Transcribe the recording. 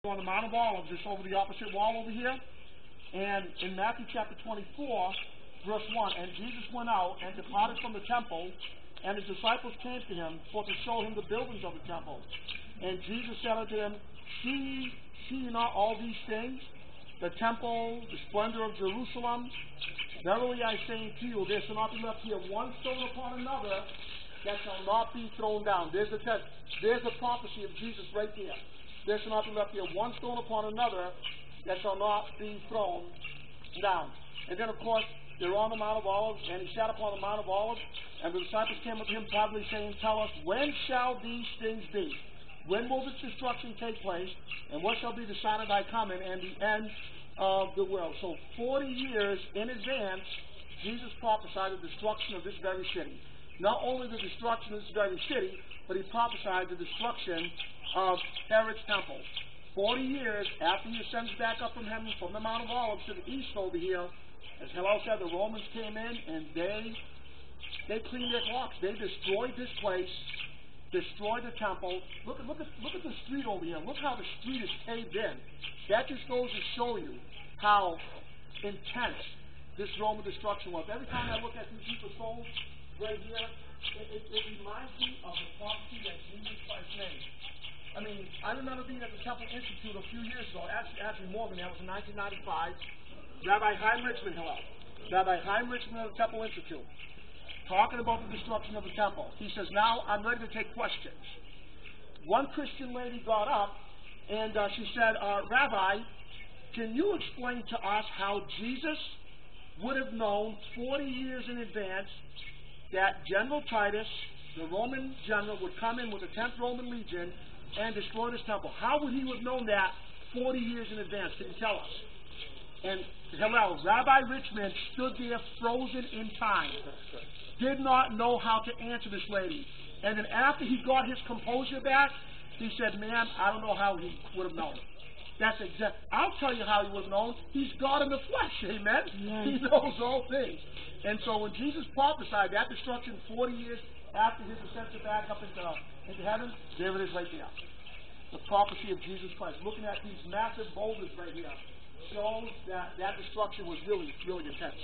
on the Mount of Olives, just over the opposite wall over here. And in Matthew chapter 24, verse 1, and Jesus went out and departed from the temple, and his disciples came to him for to show him the buildings of the temple. And Jesus said unto them, See ye not all these things? The temple, the splendor of Jerusalem? Verily I say unto you, there shall not be left here one stone upon another that shall not be thrown down. There's the text. There's the prophecy of Jesus right there. There shall not be left here one stone upon another that shall not be thrown down. And then, of course, they're on the Mount of Olives, and he sat upon the Mount of Olives, and the disciples came up to him privately, saying, Tell us, when shall these things be? When will this destruction take place? And what shall be the sign of thy coming and the end of the world? So 40 years in advance, Jesus prophesied the destruction of this very city. Not only the destruction of this very city, but he prophesied the destruction of Herod's temple. 40 years after he ascends back up from heaven, from the Mount of Olives to the east over here, as Hillel said, the Romans came in and they cleaned their clocks. They destroyed this place, destroyed the temple. Look at the street over here. Look how the street is paved in. That just goes to show you how intense this Roman destruction was. Every time I look at these heap of stones right here, it reminds me of the prophecy that Jesus Christ made. I mean, I remember being at the Temple Institute a few years ago, actually more than that, it was in 1995. Rabbi Chaim Richman, Rabbi Chaim Richman of the Temple Institute, talking about the destruction of the temple. He says, now I'm ready to take questions. One Christian lady got up and she said, Rabbi, can you explain to us how Jesus would have known 40 years in advance that General Titus, the Roman general, would come in with the 10th Roman Legion and destroy this temple? How would he have known that 40 years in advance? Can you tell us? And Hillel, Rabbi Richmond, stood there frozen in time. Did not know how to answer this lady. And then after he got his composure back, he said, ma'am, I don't know how he would have known. That's exact. I'll tell you how he would have known. He's God in the flesh, amen? Yes. He knows all things. And so when Jesus prophesied that destruction 40 years after his ascension back up into heaven, there it is right there. The prophecy of Jesus Christ. Looking at these massive boulders right here shows that destruction was really, really intense.